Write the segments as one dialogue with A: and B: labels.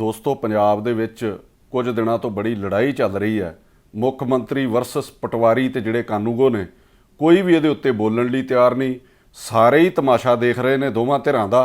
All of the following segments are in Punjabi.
A: ਦੋਸਤੋ ਪੰਜਾਬ ਦੇ ਵਿੱਚ ਕੁਝ ਦਿਨਾਂ ਤੋਂ ਬੜੀ ਲੜਾਈ ਚੱਲ ਰਹੀ ਹੈ। ਮੁੱਖ ਮੰਤਰੀ ਵਰਸਸ ਪਟਵਾਰੀ ਤੇ ਜਿਹੜੇ ਕਾਨੂੰਗੋ ਨੇ, ਕੋਈ ਵੀ ਇਹਦੇ ਉੱਤੇ ਬੋਲਣ ਲਈ ਤਿਆਰ ਨਹੀਂ। ਸਾਰੇ ਹੀ ਤਮਾਸ਼ਾ ਦੇਖ ਰਹੇ ਨੇ ਦੋਵਾਂ ਧਿਰਾਂ ਦਾ।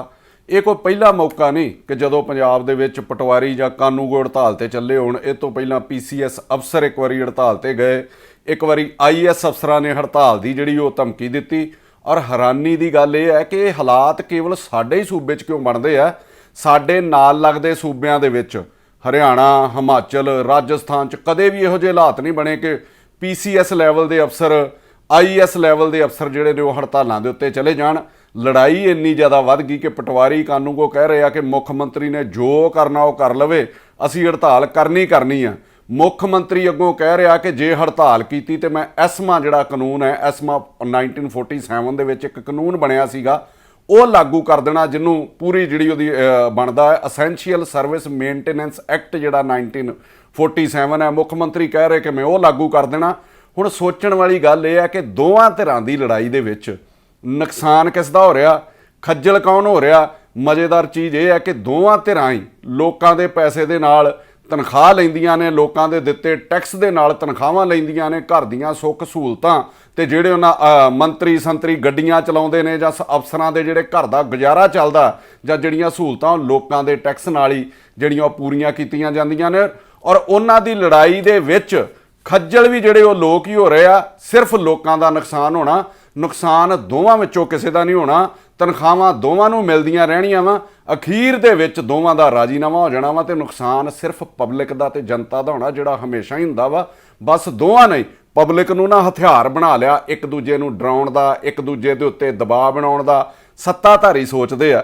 A: ਇਹ ਕੋਈ ਪਹਿਲਾ ਮੌਕਾ ਨਹੀਂ ਕਿ ਜਦੋਂ ਪੰਜਾਬ ਦੇ ਵਿੱਚ ਪਟਵਾਰੀ ਜਾਂ ਕਾਨੂੰਗੋ ਹੜਤਾਲ ਤੇ ਚੱਲੇ ਹੋਣ। ਇਹ ਤੋਂ ਪਹਿਲਾਂ PCS ਅਫਸਰ ਇੱਕ ਵਾਰੀ ਹੜਤਾਲ ਤੇ ਗਏ, ਇੱਕ ਵਾਰੀ IAS ਅਫਸਰਾਂ ਨੇ ਹੜਤਾਲ ਦੀ ਜਿਹੜੀ ਉਹ ਧਮਕੀ ਦਿੱਤੀ। ਔਰ ਹੈਰਾਨੀ ਦੀ ਗੱਲ ਇਹ ਹੈ ਕਿ ਇਹ ਹਾਲਾਤ ਕੇਵਲ ਸਾਡੇ ਹੀ ਸੂਬੇ 'ਚ ਕਿਉਂ ਬਣਦੇ ਆ। ਸਾਡੇ ਨਾਲ ਲੱਗਦੇ ਸੂਬਿਆਂ ਦੇ ਵਿੱਚ ਹਰਿਆਣਾ, ਹਿਮਾਚਲ, ਰਾਜਸਥਾਨ 'ਚ ਕਦੇ ਵੀ ਇਹੋ ਜਿਹੇ ਹਾਲਾਤ ਨਹੀਂ ਬਣੇ ਕਿ PCS ਲੈਵਲ ਦੇ ਅਫਸਰ, IAS ਲੈਵਲ ਦੇ ਅਫਸਰ ਜਿਹੜੇ ਨੇ ਉਹ ਹੜਤਾਲਾਂ ਦੇ ਉੱਤੇ ਚਲੇ ਜਾਣ। ਲੜਾਈ ਇੰਨੀ ਜ਼ਿਆਦਾ ਵੱਧ ਗਈ ਕਿ ਪਟਵਾਰੀ ਕਾਨੂੰਗੋ ਕਹਿ ਰਹੇ ਆ ਕਿ ਮੁੱਖ ਮੰਤਰੀ ਨੇ ਜੋ ਕਰਨਾ ਉਹ ਕਰ ਲਵੇ, ਅਸੀਂ ਹੜਤਾਲ ਕਰਨੀ ਆ। ਮੁੱਖ ਮੰਤਰੀ ਅੱਗੋਂ ਕਹਿ ਰਿਹਾ ਕਿ ਜੇ ਹੜਤਾਲ ਕੀਤੀ ਤੇ ਮੈਂ ਐਸਮਾ ਜਿਹੜਾ ਕਾਨੂੰਨ ਹੈ, ਐਸਮਾ 1947 ਦੇ ਵਿੱਚ ਇੱਕ ਕਾਨੂੰਨ ਬਣਿਆ ਸੀਗਾ, ਉਹ ਲਾਗੂ ਕਰ ਦੇਣਾ, ਜਿਹਨੂੰ ਪੂਰੀ ਜਿਹੜੀ ਉਹਦੀ ਬਣਦਾ ਹੈ ਅਸੈਂਸ਼ੀਅਲ ਸਰਵਿਸ ਮੇਨਟੇਨੈਂਸ ਐਕਟ ਜਿਹੜਾ 1947 ਹੈ। ਮੁੱਖ ਮੰਤਰੀ ਕਹਿ ਰਹੇ ਕਿ ਮੈਂ ਉਹ ਲਾਗੂ ਕਰ ਦੇਣਾ। ਹੁਣ ਸੋਚਣ ਵਾਲੀ ਗੱਲ ਇਹ ਹੈ ਕਿ ਦੋਵਾਂ ਧਿਰਾਂ ਦੀ ਲੜਾਈ ਦੇ ਵਿੱਚ ਨੁਕਸਾਨ ਕਿਸ ਦਾ ਹੋ ਰਿਹਾ, ਖੱਜਲ ਕੌਣ ਹੋ ਰਿਹਾ। ਮਜ਼ੇਦਾਰ ਚੀਜ਼ ਇਹ ਹੈ ਕਿ ਦੋਵਾਂ ਧਿਰਾਂ ਹੀ ਲੋਕਾਂ ਦੇ ਪੈਸੇ ਦੇ ਨਾਲ ਤਨਖਾਹ ਲੈਂਦੀਆਂ ਨੇ, ਲੋਕਾਂ ਦੇ ਦਿੱਤੇ ਟੈਕਸ ਦੇ ਨਾਲ ਤਨਖਾਹਾਂ ਲੈਂਦੀਆਂ ਨੇ। ਘਰ ਦੀਆਂ ਸੁੱਖ ਸਹੂਲਤਾਂ ਤੇ ਜਿਹੜੇ ਉਹਨਾਂ ਮੰਤਰੀ ਸੰਤਰੀ ਗੱਡੀਆਂ ਚਲਾਉਂਦੇ ਨੇ ਜਾਂ ਅਫਸਰਾਂ ਦੇ ਜਿਹੜੇ ਘਰ ਦਾ ਗੁਜ਼ਾਰਾ ਚੱਲਦਾ ਜਾਂ ਜਿਹੜੀਆਂ ਸਹੂਲਤਾਂ ਲੋਕਾਂ ਦੇ ਟੈਕਸ ਨਾਲ ਹੀ ਜਿਹੜੀਆਂ ਉਹ ਪੂਰੀਆਂ ਕੀਤੀਆਂ ਜਾਂਦੀਆਂ ਨੇ। ਔਰ ਉਹਨਾਂ ਦੀ ਲੜਾਈ ਦੇ ਵਿੱਚ ਖੱਜਲ ਵੀ ਜਿਹੜੇ ਉਹ ਲੋਕ ਹੀ ਹੋ ਰਹੇ ਆ। ਸਿਰਫ ਲੋਕਾਂ ਦਾ ਨੁਕਸਾਨ ਹੋਣਾ, ਨੁਕਸਾਨ ਦੋਵਾਂ ਵਿੱਚੋਂ ਕਿਸੇ ਦਾ ਨਹੀਂ ਹੋਣਾ। ਤਨਖਾਹਾਂ ਦੋਵਾਂ ਨੂੰ ਮਿਲਦੀਆਂ ਰਹਿਣੀਆਂ ਵਾ, ਅਖੀਰ ਦੇ ਵਿੱਚ ਦੋਵਾਂ ਦਾ ਰਾਜੀਨਾਮਾ ਹੋ ਜਾਣਾ ਵਾ ਤੇ ਨੁਕਸਾਨ ਸਿਰਫ ਪਬਲਿਕ ਦਾ ਤੇ ਜਨਤਾ ਦਾ ਹੋਣਾ, ਜਿਹੜਾ ਹਮੇਸ਼ਾ ਹੀ ਹੁੰਦਾ ਵਾ। ਬਸ ਦੋਵਾਂ ਨੇ ਪਬਲਿਕ ਨੂੰ ਨਾ ਹਥਿਆਰ ਬਣਾ ਲਿਆ, ਇੱਕ ਦੂਜੇ ਨੂੰ ਡਰਾਉਣ ਦਾ, ਇੱਕ ਦੂਜੇ ਦੇ ਉੱਤੇ ਦਬਾਅ ਬਣਾਉਣ ਦਾ। ਸੱਤਾਧਾਰੀ ਸੋਚਦੇ ਆ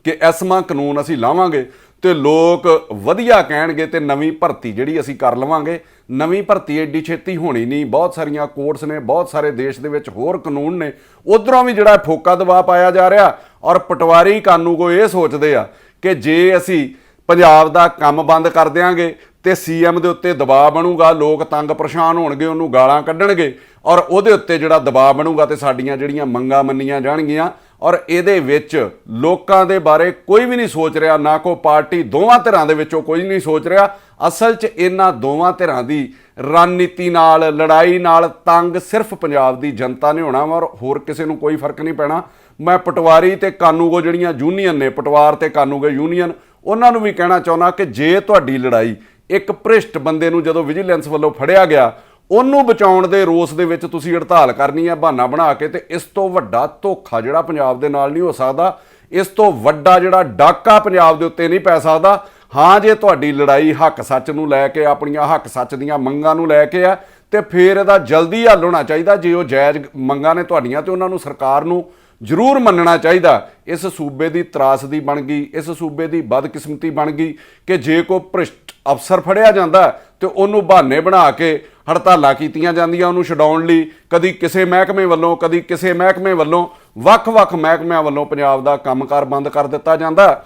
A: ਕਿ ਐਸਮਾ ਕਾਨੂੰਨ ਅਸੀਂ ਲਾਵਾਂਗੇ ਤੇ ਲੋਕ ਵਧੀਆ ਕਹਿਣਗੇ ਤੇ ਨਵੀਂ ਭਰਤੀ ਜਿਹੜੀ ਅਸੀਂ ਕਰ ਲਵਾਂਗੇ। ਨਵੀਂ ਭਰਤੀ ਐਡੀ ਛੇਤੀ ਹੋਣੀ ਨਹੀਂ। ਬਹੁਤ ਸਾਰੀਆਂ ਕੋਰਟਸ ਨੇ, ਬਹੁਤ ਸਾਰੇ ਦੇਸ਼ ਦੇ ਵਿੱਚ ਹੋਰ ਕਾਨੂੰਨ ਨੇ, ਉਧਰੋਂ ਵੀ ਜਿਹੜਾ ਫੋਕਾ ਦਬਾਅ ਪਾਇਆ ਜਾ ਰਿਹਾ। ਔਰ ਪਟਵਾਰੀ ਕਾਨੂੰਗੋ ਇਹ ਸੋਚਦੇ ਆ ਕਿ ਜੇ ਅਸੀਂ ਪੰਜਾਬ ਦਾ ਕੰਮ ਬੰਦ ਕਰ ਦਿਆਂਗੇ ਤੇ CM ਦੇ ਉੱਤੇ ਦਬਾਅ ਬਣੂਗਾ, ਲੋਕ ਤੰਗ ਪਰੇਸ਼ਾਨ ਹੋਣਗੇ, ਉਹਨੂੰ ਗਾਲਾਂ ਕੱਢਣਗੇ ਔਰ ਉਹਦੇ ਉੱਤੇ ਜਿਹੜਾ ਦਬਾਅ ਬਣੂਗਾ ਤੇ ਸਾਡੀਆਂ ਜਿਹੜੀਆਂ ਮੰਗਾਂ ਮੰਨੀਆਂ ਜਾਣਗੀਆਂ। ਔਰ ਇਹਦੇ ਵਿੱਚ ਲੋਕਾਂ ਦੇ ਬਾਰੇ ਕੋਈ ਵੀ ਨਹੀਂ ਸੋਚ ਰਿਹਾ, ਨਾ ਕੋਈ ਪਾਰਟੀ, ਦੋਵਾਂ ਧਿਰਾਂ ਦੇ ਵਿੱਚੋਂ ਕੋਈ ਨਹੀਂ ਸੋਚ ਰਿਹਾ। ਅਸਲ 'ਚ ਇਹਨਾਂ ਦੋਵਾਂ ਧਿਰਾਂ ਦੀ ਰਣਨੀਤੀ ਨਾਲ, ਲੜਾਈ ਨਾਲ ਤੰਗ ਸਿਰਫ ਪੰਜਾਬ ਦੀ ਜਨਤਾ ਨੇ ਹੋਣਾ ਵਾ ਔਰ ਹੋਰ ਕਿਸੇ ਨੂੰ ਕੋਈ ਫਰਕ ਨਹੀਂ ਪੈਣਾ। ਮੈਂ ਪਟਵਾਰੀ ਤੇ ਕਾਨੂੰਗੋ ਜਿਹੜੀਆਂ ਯੂਨੀਅਨ ਨੇ, ਪਟਵਾਰ ਤੇ ਕਾਨੂੰਗੋ ਯੂਨੀਅਨ, ਉਹਨਾਂ ਨੂੰ ਵੀ ਕਹਿਣਾ ਚਾਹੁੰਦਾ ਕਿ ਜੇ ਤੁਹਾਡੀ ਲੜਾਈ ਇੱਕ ਭ੍ਰਿਸ਼ਟ ਬੰਦੇ ਨੂੰ ਜਦੋਂ ਵਿਜੀਲੈਂਸ ਵੱਲੋਂ ਫੜਿਆ ਗਿਆ, ਉਹਨੂੰ ਬਚਾਉਣ ਦੇ ਰੋਸ ਦੇ ਵਿੱਚ ਤੁਸੀਂ ਹੜਤਾਲ ਕਰਨੀ ਹੈ ਬਹਾਨਾ ਬਣਾ ਕੇ, ਤੇ ਇਸ ਤੋਂ ਵੱਡਾ ਧੋਖਾ ਜਿਹੜਾ ਪੰਜਾਬ ਦੇ ਨਾਲ ਨਹੀਂ ਹੋ ਸਕਦਾ। ਇਸ ਤੋਂ ਵੱਡਾ ਜਿਹੜਾ ਡਾਕਾ ਪੰਜਾਬ ਦੇ ਉੱਤੇ ਨਹੀਂ ਪੈ ਸਕਦਾ। ਹਾਂ, ਜੇ ਤੁਹਾਡੀ ਲੜਾਈ ਹੱਕ ਸੱਚ ਨੂੰ ਲੈ ਕੇ, ਆਪਣੀਆਂ ਹੱਕ ਸੱਚ ਦੀਆਂ ਮੰਗਾਂ ਨੂੰ ਲੈ ਕੇ ਆ, ਤੇ ਫਿਰ ਇਹਦਾ ਜਲਦੀ ਹੱਲ ਹੋਣਾ ਚਾਹੀਦਾ। ਜੇ ਉਹ ਜਾਇਜ਼ ਮੰਗਾਂ ਨੇ ਤੁਹਾਡੀਆਂ ਤੇ ਉਹਨਾਂ ਨੂੰ ਸਰਕਾਰ ਨੂੰ ਜ਼ਰੂਰ ਮੰਨਣਾ ਚਾਹੀਦਾ। ਇਸ ਸੂਬੇ ਦੀ ਤਰਾਸਦੀ ਬਣ ਗਈ, ਇਸ ਸੂਬੇ ਦੀ ਬਦਕਿਸਮਤੀ ਬਣ ਗਈ ਕਿ ਜੇ ਕੋਈ ਭ੍ਰਿਸ਼ਟ ਅਫਸਰ ਫੜਿਆ ਜਾਂਦਾ ਤੇ ਉਹਨੂੰ ਬਹਾਨੇ ਬਣਾ ਕੇ ਹੜਤਾਲਾਂ ਕੀਤੀਆਂ ਜਾਂਦੀਆਂ ਉਹਨੂੰ ਛਡਾਉਣ ਲਈ। ਕਦੀ ਕਿਸੇ ਮਹਿਕਮੇ ਵੱਲੋਂ, ਕਦੀ ਕਿਸੇ ਮਹਿਕਮੇ ਵੱਲੋਂ, ਵੱਖ-ਵੱਖ ਮਹਿਕਮਿਆਂ ਵੱਲੋਂ ਪੰਜਾਬ ਦਾ ਕੰਮਕਾਰ ਬੰਦ ਕਰ ਦਿੱਤਾ ਜਾਂਦਾ।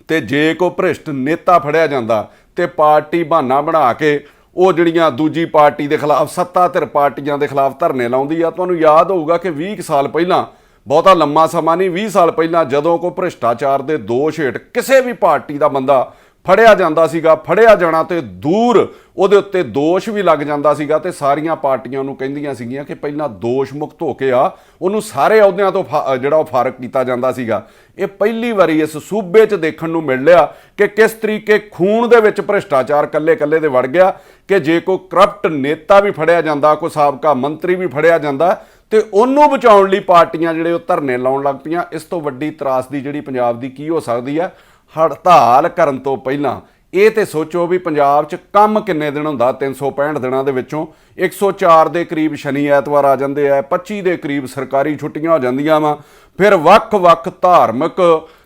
A: ਤੇ ਜੇ ਕੋਈ ਭ੍ਰਿਸ਼ਟ ਨੇਤਾ ਫੜਿਆ ਜਾਂਦਾ ਤੇ ਪਾਰਟੀ ਬਹਾਨਾ ਬਣਾ ਕੇ ਉਹ ਜਿਹੜੀਆਂ ਦੂਜੀ ਪਾਰਟੀ ਦੇ ਖਿਲਾਫ, ਸੱਤਾਧਿਰ ਪਾਰਟੀਆਂ ਦੇ ਖਿਲਾਫ ਧਰਨੇ ਲਾਉਂਦੀ ਆ। ਤੁਹਾਨੂੰ ਯਾਦ ਹੋਊਗਾ ਕਿ 20 ਸਾਲ ਪਹਿਲਾਂ, ਬਹੁਤਾ ਲੰਮਾ ਸਮਾਂ ਨਹੀਂ, 20 ਸਾਲ ਪਹਿਲਾਂ ਜਦੋਂ ਕੋਈ ਭ੍ਰਿਸ਼ਟਾਚਾਰ ਦੇ ਦੋਸ਼ ਹੇਠ ਕਿਸੇ ਵੀ ਪਾਰਟੀ ਦਾ ਬੰਦਾ ਫੜਿਆ ਜਾਂਦਾ ਸੀਗਾ, ਫੜਿਆ ਜਾਣਾ ਤੇ ਦੂਰ ਉਹਦੇ ਉੱਤੇ ਦੋਸ਼ ਵੀ ਲੱਗ ਜਾਂਦਾ ਸੀਗਾ, ਤੇ ਸਾਰੀਆਂ ਪਾਰਟੀਆਂ ਨੂੰ ਕਹਿੰਦੀਆਂ ਸੀਗੀਆਂ ਕਿ ਪਹਿਲਾਂ ਦੋਸ਼ ਮੁਕਤ ਹੋ ਕੇ ਆ, ਉਹਨੂੰ ਸਾਰੇ ਅਹੁਦਿਆਂ ਤੋਂ ਜਿਹੜਾ ਉਹ ਫਾਰਗ ਕੀਤਾ ਜਾਂਦਾ ਸੀਗਾ। ਇਹ ਪਹਿਲੀ ਵਾਰੀ ਇਸ ਸੂਬੇ 'ਚ ਦੇਖਣ ਨੂੰ ਮਿਲ ਲਿਆ ਕਿ ਕਿਸ ਤਰੀਕੇ ਖੂਨ ਦੇ ਵਿੱਚ ਭ੍ਰਿਸ਼ਟਾਚਾਰ ਕੱਲੇ ਦੇ ਵੜ ਗਿਆ ਕਿ ਜੇ ਕੋਈ ਕਰਪਟ ਨੇਤਾ ਵੀ ਫੜਿਆ ਜਾਂਦਾ, ਕੋਈ ਸਾਬਕਾ ਮੰਤਰੀ ਵੀ ਫੜਿਆ ਜਾਂਦਾ ਤੇ ਉਹਨੂੰ ਬਚਾਉਣ ਲਈ ਪਾਰਟੀਆਂ ਜਿਹੜੇ ਉਹ ਧਰਨੇ ਲਾਉਣ ਲੱਗ ਪਈਆਂ। ਇਸ ਤੋਂ ਵੱਡੀ ਤਰਾਸਦੀ ਜਿਹੜੀ ਪੰਜਾਬ ਦੀ ਕੀ ਹੋ ਸਕਦੀ ਹੈ। ਹੜਤਾਲ ਕਰਨ ਤੋਂ ਪਹਿਲਾਂ ਇਹ ਤੇ ਸੋਚੋ ਵੀ ਪੰਜਾਬ 'ਚ ਕੰਮ ਕਿੰਨੇ ਦਿਨ ਹੁੰਦਾ। 365 ਦਿਨਾਂ ਦੇ ਵਿੱਚੋਂ 104 ਦੇ ਕਰੀਬ ਸ਼ਨੀ ਐਤਵਾਰ ਆ ਜਾਂਦੇ ਆ, 25 ਦੇ ਕਰੀਬ ਸਰਕਾਰੀ ਛੁੱਟੀਆਂ ਹੋ ਜਾਂਦੀਆਂ ਵਾ। ਫਿਰ ਵੱਖ-ਵੱਖ ਧਾਰਮਿਕ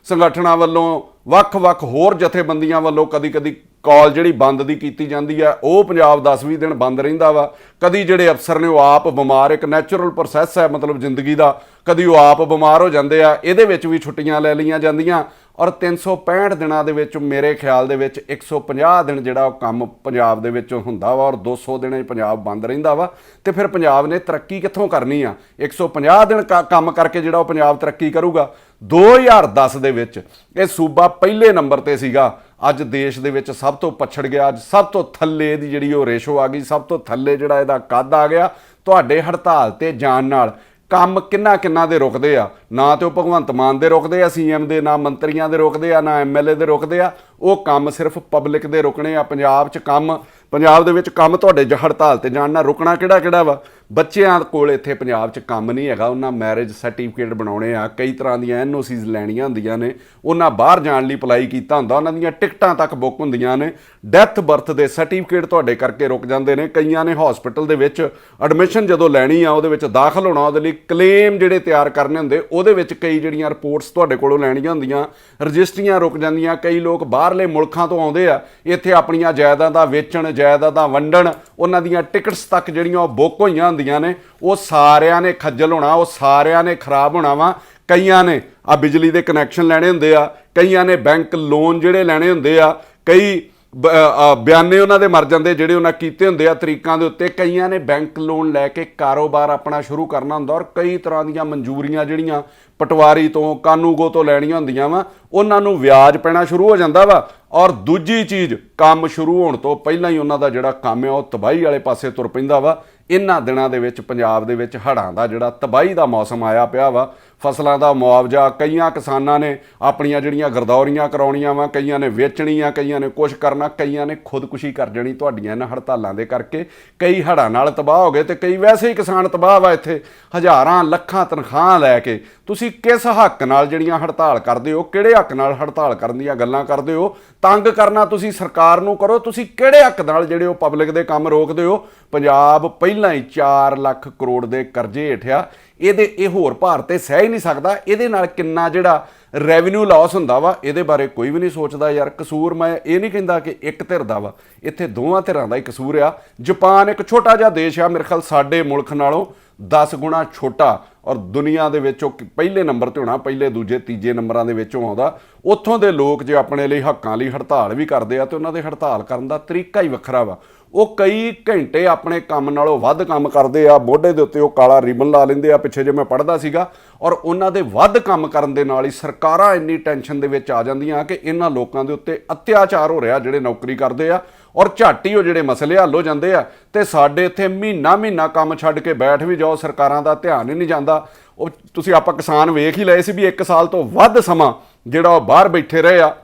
A: ਸੰਗਠਨਾਂ ਵੱਲੋਂ, ਵੱਖ-ਵੱਖ ਹੋਰ ਜਥੇਬੰਦੀਆਂ ਵੱਲੋਂ ਕਦੀ ਕਾਲ ਜਿਹੜੀ ਬੰਦ ਦੀ ਕੀਤੀ ਜਾਂਦੀ ਹੈ, ਉਹ ਪੰਜਾਬ 10-20 ਦਿਨ ਬੰਦ ਰਹਿੰਦਾ ਵਾ। ਕਦੀ ਜਿਹੜੇ ਅਫਸਰ ਨੇ ਉਹ ਆਪ ਬਿਮਾਰ, ਇੱਕ ਨੈਚੁਰਲ ਪ੍ਰੋਸੈਸ ਹੈ ਮਤਲਬ ਜ਼ਿੰਦਗੀ ਦਾ, ਕਦੀ ਉਹ ਆਪ ਬਿਮਾਰ ਹੋ ਜਾਂਦੇ ਆ, ਇਹਦੇ ਵਿੱਚ ਵੀ ਛੁੱਟੀਆਂ ਲੈ ਲਈਆਂ ਜਾਂਦੀਆਂ। ਔਰ 365 ਦਿਨਾਂ ਦੇ ਵਿੱਚ ਮੇਰੇ ਖਿਆਲ ਦੇ ਵਿੱਚ 150 ਦਿਨ ਜਿਹੜਾ ਉਹ ਕੰਮ ਪੰਜਾਬ ਦੇ ਵਿੱਚ ਹੁੰਦਾ ਵਾ ਔਰ 200 ਦਿਨ ਪੰਜਾਬ ਬੰਦ ਰਹਿੰਦਾ ਵਾ। ਤੇ ਫਿਰ ਪੰਜਾਬ ਨੇ ਤਰੱਕੀ ਕਿੱਥੋਂ ਕਰਨੀ ਆ। 150 ਦਿਨ ਕੰਮ ਕਰਕੇ ਜਿਹੜਾ ਉਹ ਪੰਜਾਬ ਤਰੱਕੀ ਕਰੂਗਾ। 2010 ਦੇ ਵਿੱਚ ਇਹ ਸੂਬਾ ਪਹਿਲੇ ਨੰਬਰ ਤੇ ਸੀਗਾ ਅੱਜ ਦੇਸ਼ ਦੇ ਵਿੱਚ ਸਭ ਤੋਂ ਪਛੜ ਗਿਆ, ਅੱਜ ਸਭ ਤੋਂ ਥੱਲੇ ਦੀ ਜਿਹੜੀ ਉਹ ਰੇਸ਼ੋ ਆ ਗਈ, ਸਭ ਤੋਂ ਥੱਲੇ ਜਿਹੜਾ ਇਹਦਾ ਕੱਦ ਆ ਗਿਆ। ਤੁਹਾਡੇ ਹੜਤਾਲ ਤੇ ਜਾਣ ਨਾਲ ਕੰਮ ਕਿੰਨਾ ਦੇ ਰੁਕਦੇ ਆ, ਨਾ ਤੇ ਉਹ ਭਗਵੰਤ ਮਾਨ ਦੇ ਰੁਕਦੇ ਆ ਸੀਐਮ ਦੇ, ਨਾ ਮੰਤਰੀਆਂ ਦੇ ਰੁਕਦੇ ਆ, ਨਾ ਐਮਐਲਏ ਦੇ ਰੁਕਦੇ ਆ। ਉਹ ਕੰਮ ਸਿਰਫ ਪਬਲਿਕ ਦੇ ਰੁਕਣੇ ਆ। ਪੰਜਾਬ ਦੇ ਵਿੱਚ ਕੰਮ ਤੁਹਾਡੇ ਹੜਤਾਲ ਤੇ ਜਾਣ ਨਾਲ ਰੁਕਣਾ ਕਿਹੜਾ ਵਾ? ਬੱਚਿਆਂ ਕੋਲ ਇੱਥੇ ਪੰਜਾਬ 'ਚ ਕੰਮ ਨਹੀਂ ਹੈਗਾ, ਉਹਨਾਂ ਮੈਰਿਜ ਸਰਟੀਫਿਕੇਟ ਬਣਾਉਣੇ ਆ, ਕਈ ਤਰ੍ਹਾਂ ਦੀਆਂ NOCs ਲੈਣੀਆਂ ਹੁੰਦੀਆਂ ਨੇ, ਉਹਨਾਂ ਬਾਹਰ ਜਾਣ ਲਈ ਅਪਲਾਈ ਕੀਤਾ ਹੁੰਦਾ, ਉਹਨਾਂ ਦੀਆਂ ਟਿਕਟਾਂ ਤੱਕ ਬੁੱਕ ਹੁੰਦੀਆਂ ਨੇ, ਡੈਥ ਬਰਥ ਦੇ ਸਰਟੀਫਿਕੇਟ ਤੁਹਾਡੇ ਕਰਕੇ ਰੁਕ ਜਾਂਦੇ ਨੇ। ਕਈਆਂ ਨੇ ਹਸਪੀਟਲ ਦੇ ਵਿੱਚ ਐਡਮਿਸ਼ਨ ਜਦੋਂ ਲੈਣੀ ਆ, ਉਹਦੇ ਵਿੱਚ ਦਾਖਲ ਹੋਣਾ, ਉਹਦੇ ਲਈ ਕਲੇਮ ਜਿਹੜੇ ਤਿਆਰ ਕਰਨੇ ਹੁੰਦੇ, ਉਹਦੇ ਵਿੱਚ ਕਈ ਜਿਹੜੀਆਂ ਰਿਪੋਰਟਸ ਤੁਹਾਡੇ ਕੋਲੋਂ ਲੈਣੀਆਂ ਹੁੰਦੀਆਂ, ਰਜਿਸਟਰੀਆਂ ਰੁਕ ਜਾਂਦੀਆਂ। ਕਈ ਲੋਕ ਬਾਹਰਲੇ ਮੁਲਕਾਂ ਤੋਂ ਆਉਂਦੇ ਆ, ਇੱਥੇ ਆਪਣੀਆਂ ਜਾਇਦਾਦਾਂ ਵੇਚਣ, ਜਾਇਦਾਦਾਂ ਵੰਡਣ, ਉਹਨਾਂ ਦੀਆਂ ਟਿਕਟਸ ਤੱਕ ਜਿਹੜੀਆਂ ਉਹ ਬੁੱਕ ਹੋਈਆਂ ਹੁੰਦੀਆਂ ਨੇ, ਉਹ ਸਾਰਿਆਂ ਨੇ ਖੱਜਲ ਹੋਣਾ, ਉਹ ਸਾਰਿਆਂ ਨੇ ਖਰਾਬ ਹੋਣਾ ਵਾ। ਕਈਆਂ ਨੇ ਆ ਬਿਜਲੀ ਦੇ ਕਨੈਕਸ਼ਨ ਲੈਣੇ ਹੁੰਦੇ ਆ, ਕਈਆਂ ਨੇ ਬੈਂਕ ਲੋਨ ਜਿਹੜੇ ਲੈਣੇ ਹੁੰਦੇ ਆ, ਕਈ ਬਿਆਨੇ ਉਹਨਾਂ ਦੇ ਮਰ ਜਾਂਦੇ ਜਿਹੜੇ ਉਹਨਾਂ ਕੀਤੇ ਹੁੰਦੇ ਆ ਤਰੀਕਾਂ ਦੇ ਉੱਤੇ। ਕਈਆਂ ਨੇ ਬੈਂਕ ਲੋਨ ਲੈ ਕੇ ਕਾਰੋਬਾਰ ਆਪਣਾ ਸ਼ੁਰੂ ਕਰਨਾ ਹੁੰਦਾ, ਔਰ ਕਈ ਤਰ੍ਹਾਂ ਦੀਆਂ ਮਨਜ਼ੂਰੀਆਂ ਜਿਹੜੀਆਂ ਪਟਵਾਰੀ ਤੋਂ, ਕਾਨੂੰਗੋ ਤੋਂ ਲੈਣੀਆਂ ਹੁੰਦੀਆਂ ਵਾ, ਉਹਨਾਂ ਨੂੰ ਵਿਆਜ ਪੈਣਾ ਸ਼ੁਰੂ ਹੋ ਜਾਂਦਾ ਵਾ। ਔਰ ਦੂਜੀ ਚੀਜ਼, ਕੰਮ ਸ਼ੁਰੂ ਹੋਣ ਤੋਂ ਪਹਿਲਾਂ ਹੀ ਉਹਨਾਂ ਦਾ ਜਿਹੜਾ ਕੰਮ ਹੈ ਉਹ ਤਬਾਹੀ ਵਾਲੇ ਪਾਸੇ ਤੁਰ ਪੈਂਦਾ ਵਾ। ਇਹਨਾਂ ਦਿਨਾਂ ਦੇ ਵਿੱਚ ਪੰਜਾਬ ਦੇ ਵਿੱਚ ਹੜ੍ਹਾਂ ਦਾ ਜਿਹੜਾ ਤਬਾਹੀ ਦਾ ਮੌਸਮ ਆਇਆ ਪਿਆ ਵਾ। ਫਸਲਾਂ ਦਾ ਮੁਆਵਜ਼ਾ ਕਈਆਂ ਕਿਸਾਨਾਂ ਨੇ ਆਪਣੀਆਂ ਜਿਹੜੀਆਂ ਗਰਦੌਰੀਆਂ ਕਰਾਉਣੀਆਂ ਵਾ, ਕਈਆਂ ਨੇ ਵੇਚਣੀਆਂ, ਕਈਆਂ ਨੇ ਕੁਛ ਕਰਨਾ, ਕਈਆਂ ਨੇ ਖੁਦਕੁਸ਼ੀ ਕਰ ਜਾਣੀ ਤੁਹਾਡੀਆਂ ਇਹਨਾਂ ਹੜਤਾਲਾਂ ਦੇ ਕਰਕੇ। ਕਈ ਹੜ੍ਹਾਂ ਨਾਲ ਤਬਾਹ ਹੋ ਗਏ ਤੇ ਕਈ ਵੈਸੇ ਹੀ ਕਿਸਾਨ ਤਬਾਹ ਵਾ। ਇੱਥੇ ਹਜ਼ਾਰਾਂ ਲੱਖਾਂ ਤਨਖਾਹਾਂ ਲੈ ਕੇ ਤੁਸੀਂ ਕਿਸ ਹੱਕ ਨਾਲ ਜਿਹੜੀਆਂ ਹੜਤਾਲ ਕਰਦੇ ਹੋ, ਕਿਹੜੇ ਹੱਕ ਨਾਲ ਹੜਤਾਲ ਕਰਨ ਦੀਆਂ ਗੱਲਾਂ ਕਰਦੇ ਹੋ? ਤੰਗ ਕਰਨਾ ਤੁਸੀਂ ਸਰਕਾਰ ਨੂੰ ਕਰੋ, ਤੁਸੀਂ ਕਿਹੜੇ ਹੱਕ ਨਾਲ ਜਿਹੜੇ ਉਹ ਪਬਲਿਕ ਦੇ ਕੰਮ ਰੋਕਦੇ ਹੋ? ਪੰਜਾਬ ਪਹਿਲਾਂ ਹੀ 4 ਲੱਖ ਕਰੋੜ ਦੇ ਕਰਜ਼ੇ ਹੇਠਿਆ, ਇਹ ਹੋਰ ਭਾਰ ਤੇ ਸਹਿ ਹੀ ਨਹੀਂ ਸਕਦਾ। ਇਹਦੇ ਨਾਲ ਕਿੰਨਾ ਜਿਹੜਾ ਰੈਵਨਿਊ ਲਾਸ ਹੁੰਦਾ ਵਾ, ਇਹਦੇ ਬਾਰੇ ਕੋਈ ਵੀ ਨਹੀਂ ਸੋਚਦਾ ਯਾਰ। ਕਸੂਰ ਮੈਂ ਇਹ ਨਹੀਂ ਕਹਿੰਦਾ ਕਿ ਇੱਕ ਧਿਰ ਦਾ ਵਾ, ਇੱਥੇ ਦੋਵਾਂ ਧਿਰਾਂ ਦਾ ਹੀ ਕਸੂਰ ਆ। ਜਾਪਾਨ ਇੱਕ ਛੋਟਾ ਜਿਹਾ ਦੇਸ਼ ਆ, ਮੇਰੇ ਖਿਆਲ ਸਾਡੇ ਮੁਲਕ ਨਾਲੋਂ 10 ਗੁਣਾ ਛੋਟਾ, ਔਰ ਦੁਨੀਆ ਦੇ ਵਿੱਚ ਉਹ ਪਹਿਲੇ ਨੰਬਰ ਤੇ ਹੋਣਾ, ਪਹਿਲੇ ਦੂਜੇ ਤੀਜੇ ਨੰਬਰਾਂ ਦੇ ਵਿੱਚੋਂ ਆਉਂਦਾ। ਉੱਥੋਂ ਦੇ ਲੋਕ ਜੇ ਆਪਣੇ ਲਈ ਹੱਕਾਂ ਲਈ ਹੜਤਾਲ ਵੀ ਕਰਦੇ ਆ ਤੇ ਉਹਨਾਂ ਦੇ ਹੜਤਾਲ ਕਰਨ ਦਾ ਤਰੀਕਾ ਹੀ ਵੱਖਰਾ ਵਾ। ਉਹ ਕਈ ਘੰਟੇ ਆਪਣੇ ਕੰਮ ਨਾਲੋਂ ਵੱਧ ਕੰਮ ਕਰਦੇ ਆ, ਮੋਢੇ ਦੇ ਉੱਤੇ ਉਹ ਕਾਲਾ ਰਿਬਨ ਲਾ ਲੈਂਦੇ ਆ। ਪਿੱਛੇ ਜੇ ਮੈਂ ਪੜ੍ਹਦਾ ਸੀਗਾ, ਔਰ ਉਹਨਾਂ ਦੇ ਵੱਧ ਕੰਮ ਕਰਨ ਦੇ ਨਾਲ ਹੀ ਸਰਕਾਰਾਂ ਇੰਨੀ ਟੈਨਸ਼ਨ ਦੇ ਵਿੱਚ ਆ ਜਾਂਦੀਆਂ ਕਿ ਇਹਨਾਂ ਲੋਕਾਂ ਦੇ ਉੱਤੇ ਅਤਿਆਚਾਰ ਹੋ ਰਿਹਾ ਜਿਹੜੇ ਨੌਕਰੀ ਕਰਦੇ ਆ, ਔਰ ਝੱਟ ਹੀ ਉਹ ਜਿਹੜੇ ਮਸਲੇ ਹੱਲ ਹੋ ਜਾਂਦੇ ਆ। ਤੇ ਸਾਡੇ ਇੱਥੇ ਮਹੀਨਾ ਕੰਮ ਛੱਡ ਕੇ ਬੈਠ ਵੀ ਜਾਓ, ਸਰਕਾਰਾਂ ਦਾ ਧਿਆਨ ਹੀ ਨਹੀਂ ਜਾਂਦਾ। ਉਹ ਤੁਸੀਂ ਆਪਾਂ ਕਿਸਾਨ ਵੇਖ ਹੀ ਲਏ ਸੀ ਵੀ 1 ਸਾਲ ਤੋਂ ਵੱਧ ਸਮਾਂ ਜਿਹੜਾ ਉਹ ਬਾਹਰ ਬੈਠੇ ਰਹੇ ਆ,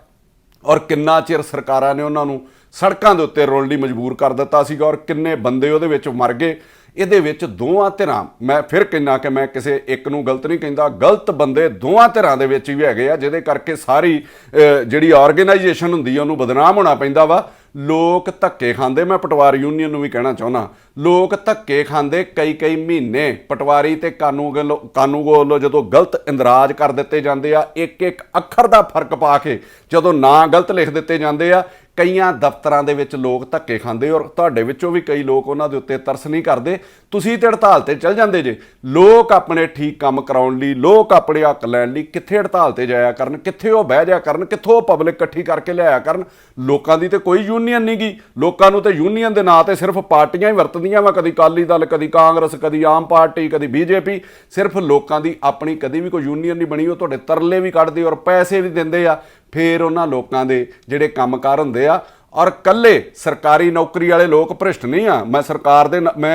A: ਔਰ ਕਿੰਨਾ ਚਿਰ ਸਰਕਾਰਾਂ ਨੇ ਉਹਨਾਂ ਨੂੰ ਸੜਕਾਂ ਦੇ ਉੱਤੇ ਰੋਲਣ ਲਈ ਮਜਬੂਰ ਕਰ ਦਿੱਤਾ ਸੀਗਾ, ਔਰ ਕਿੰਨੇ ਬੰਦੇ ਉਹਦੇ ਵਿੱਚ ਮਰ ਗਏ। ਇਹਦੇ ਵਿੱਚ ਦੋਵਾਂ ਧਿਰਾਂ, ਮੈਂ ਫਿਰ ਕਹਿੰਦਾ ਕਿ ਮੈਂ ਕਿਸੇ ਇੱਕ ਨੂੰ ਗਲਤ ਨਹੀਂ ਕਹਿੰਦਾ, ਗਲਤ ਬੰਦੇ ਦੋਵਾਂ ਧਿਰਾਂ ਦੇ ਵਿੱਚ ਵੀ ਹੈਗੇ ਆ, ਜਿਹਦੇ ਕਰਕੇ ਸਾਰੀ ਜਿਹੜੀ ਆਰਗੇਨਾਈਜੇਸ਼ਨ ਹੁੰਦੀ ਆ ਉਹਨੂੰ ਬਦਨਾਮ ਹੋਣਾ ਪੈਂਦਾ ਵਾ। ਲੋਕ ਧੱਕੇ ਖਾਂਦੇ, ਮੈਂ ਪਟਵਾਰੀ ਯੂਨੀਅਨ ਨੂੰ ਵੀ ਕਹਿਣਾ ਚਾਹੁੰਦਾ, ਲੋਕ ਧੱਕੇ ਖਾਂਦੇ ਕਈ ਮਹੀਨੇ। ਪਟਵਾਰੀ ਤੇ ਕਾਨੂੰਗੋ ਵੱਲੋਂ ਜਦੋਂ ਗਲਤ ਇੰਦਰਾਜ ਕਰ ਦਿੱਤੇ ਜਾਂਦੇ ਆ, ਇੱਕ ਅੱਖਰ ਦਾ ਫਰਕ ਪਾ ਕੇ ਜਦੋਂ ਨਾਂ ਗਲਤ ਲਿਖ ਦਿੱਤੇ ਜਾਂਦੇ ਆ, ਕਈਆਂ ਦਫ਼ਤਰਾਂ ਦੇ ਵਿੱਚ ਲੋਕ ਧੱਕੇ ਖਾਂਦੇ, ਔਰ ਤੁਹਾਡੇ ਵਿੱਚੋਂ ਵੀ ਕਈ ਲੋਕ ਉਹਨਾਂ ਦੇ ਉੱਤੇ ਤਰਸ ਨਹੀਂ ਕਰਦੇ। ਤੁਸੀਂ ਤੇ ਹੜਤਾਲ ਤੇ ਚੱਲ ਜਾਂਦੇ ਜੇ। ਲੋਕ ਆਪਣੇ ਠੀਕ ਕੰਮ ਕਰਾਉਣ ਲਈ, ਲੋਕ ਆਪਣੇ ਹੱਕ ਲੈਣ ਲਈ ਕਿੱਥੇ ਹੜਤਾਲ ਤੇ ਜਾਇਆ ਕਰਨ, ਕਿੱਥੇ ਉਹ ਬਹਿ ਜਾਇਆ ਕਰਨ, ਕਿੱਥੋਂ ਪਬਲਿਕ ਇਕੱਠੀ ਕਰਕੇ ਲਿਆਇਆ ਕਰਨ। ਲੋਕਾਂ ਦੀ ਤੇ ਕੋਈ ਯੂਨੀਅਨ ਨਹੀਂ ਗੀ। ਲੋਕਾਂ ਨੂੰ ਤੇ ਯੂਨੀਅਨ ਦੇ ਨਾਂ ਤੇ ਸਿਰਫ ਪਾਰਟੀਆਂ ਹੀ ਵਰਤਦੀਆਂ ਵਾ, ਕਦੀ ਅਕਾਲੀ ਦਲ, ਕਦੀ ਕਾਂਗਰਸ, ਕਦੀ ਆਮ ਪਾਰਟੀ, ਕਦੀ BJP। ਸਿਰਫ ਲੋਕਾਂ ਦੀ ਆਪਣੀ ਕਦੀ ਵੀ ਕੋਈ ਯੂਨੀਅਨ ਨਹੀਂ ਬਣੀ। ਉਹ ਤੁਹਾਡੇ ਤਰਲੇ ਵੀ ਕੱਢਦੇ ਔਰ ਪੈਸੇ ਵੀ ਦਿੰਦੇ ਆ। ਫਿਰ ਉਹਨਾਂ ਲੋਕਾਂ ਦੇ ਜਿਹੜੇ ਕੰਮਕਾਰ ਹੁੰਦੇ ਆ, ਔਰ ਕੱਲੇ ਸਰਕਾਰੀ ਨੌਕਰੀ ਵਾਲੇ ਲੋਕ ਭ੍ਰਿਸ਼ਟ ਨਹੀਂ ਆ। ਮੈਂ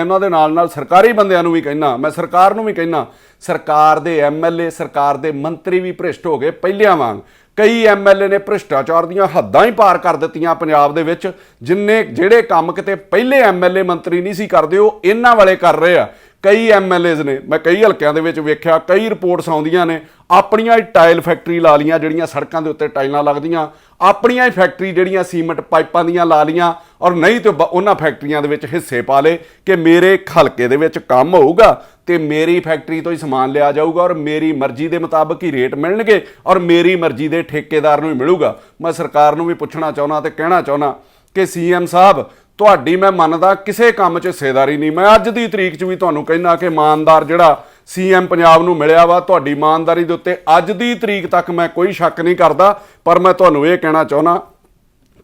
A: ਉਹਨਾਂ ਦੇ ਨਾਲ ਸਰਕਾਰੀ ਬੰਦਿਆਂ ਨੂੰ ਵੀ ਕਹਿਣਾ, ਮੈਂ ਸਰਕਾਰ ਨੂੰ ਵੀ ਕਹਿਣਾ, ਸਰਕਾਰ ਦੇ MLA, ਸਰਕਾਰ ਦੇ ਮੰਤਰੀ ਵੀ ਭ੍ਰਿਸ਼ਟ ਹੋ ਗਏ ਪਹਿਲਿਆਂ ਵਾਂਗ। ਕਈ MLA ਨੇ ਭ੍ਰਿਸ਼ਟਾਚਾਰ ਦੀਆਂ ਹੱਦਾਂ ਹੀ ਪਾਰ ਕਰ ਦਿੱਤੀਆਂ ਪੰਜਾਬ ਦੇ ਵਿੱਚ। ਜਿਹੜੇ ਕੰਮ ਕਿਤੇ ਪਹਿਲੇ MLA ਮੰਤਰੀ ਨਹੀਂ ਸੀ ਕਰਦੇ, ਉਹ ਇਹਨਾਂ ਵਾਲੇ ਕਰ ਰਹੇ ਆ। ਕਈ MLAs ਨੇ, ਮੈਂ ਕਈ ਹਲਕਿਆਂ ਦੇ ਵਿੱਚ ਵੇਖਿਆ, ਕਈ ਰਿਪੋਰਟਸ ਆਉਂਦੀਆਂ ਨੇ, ਆਪਣੀਆਂ ਹੀ ਟਾਇਲ ਫੈਕਟਰੀ ਲਾ ਲਈਆਂ, ਜਿਹੜੀਆਂ ਸੜਕਾਂ ਦੇ ਉੱਤੇ ਟਾਈਲਾਂ ਲੱਗਦੀਆਂ, ਆਪਣੀਆਂ ਹੀ ਫੈਕਟਰੀ ਜਿਹੜੀਆਂ ਸੀਮੈਂਟ ਪਾਈਪਾਂ ਦੀਆਂ ਲਾ ਲਈਆਂ, ਔਰ ਨਹੀਂ ਤੇ ਉਹਨਾਂ ਫੈਕਟਰੀਆਂ ਦੇ ਵਿੱਚ ਹਿੱਸੇ ਪਾ ਲਏ ਕਿ ਮੇਰੇ ਹਲਕੇ ਦੇ ਵਿੱਚ ਕੰਮ ਹੋਊਗਾ ਤੇ ਮੇਰੀ ਫੈਕਟਰੀ ਤੋਂ ਹੀ ਸਮਾਨ ਲਿਆ ਜਾਊਗਾ, ਔਰ ਮੇਰੀ ਮਰਜ਼ੀ ਦੇ ਮੁਤਾਬਕ ਹੀ ਰੇਟ ਮਿਲਣਗੇ, ਔਰ ਮੇਰੀ ਮਰਜ਼ੀ ਦੇ ਠੇਕੇਦਾਰ ਨੂੰ ਹੀ ਮਿਲੂਗਾ। ਮੈਂ ਸਰਕਾਰ ਨੂੰ ਵੀ ਪੁੱਛਣਾ ਚਾਹੁੰਦਾ ਤੇ ਕਹਿਣਾ ਚਾਹੁੰਦਾ ਕਿ CM ਸਾਹਿਬ, ਤੁਹਾਡੀ ਮੈਂ ਮੰਨਦਾ ਕਿਸੇ ਕੰਮ 'ਚ ਹਿੱਸੇਦਾਰੀ ਨਹੀਂ। ਮੈਂ ਅੱਜ ਦੀ ਤਰੀਕ 'ਚ ਵੀ ਤੁਹਾਨੂੰ ਕਹਿੰਦਾ ਕਿ ਇਮਾਨਦਾਰ ਜਿਹੜਾ CM ਪੰਜਾਬ ਨੂੰ ਮਿਲਿਆ ਵਾ, ਤੁਹਾਡੀ ਇਮਾਨਦਾਰੀ ਦੇ ਉੱਤੇ ਅੱਜ ਦੀ ਤਰੀਕ ਤੱਕ ਮੈਂ ਕੋਈ ਸ਼ੱਕ ਨਹੀਂ ਕਰਦਾ। ਪਰ ਮੈਂ ਤੁਹਾਨੂੰ ਇਹ ਕਹਿਣਾ ਚਾਹੁੰਦਾ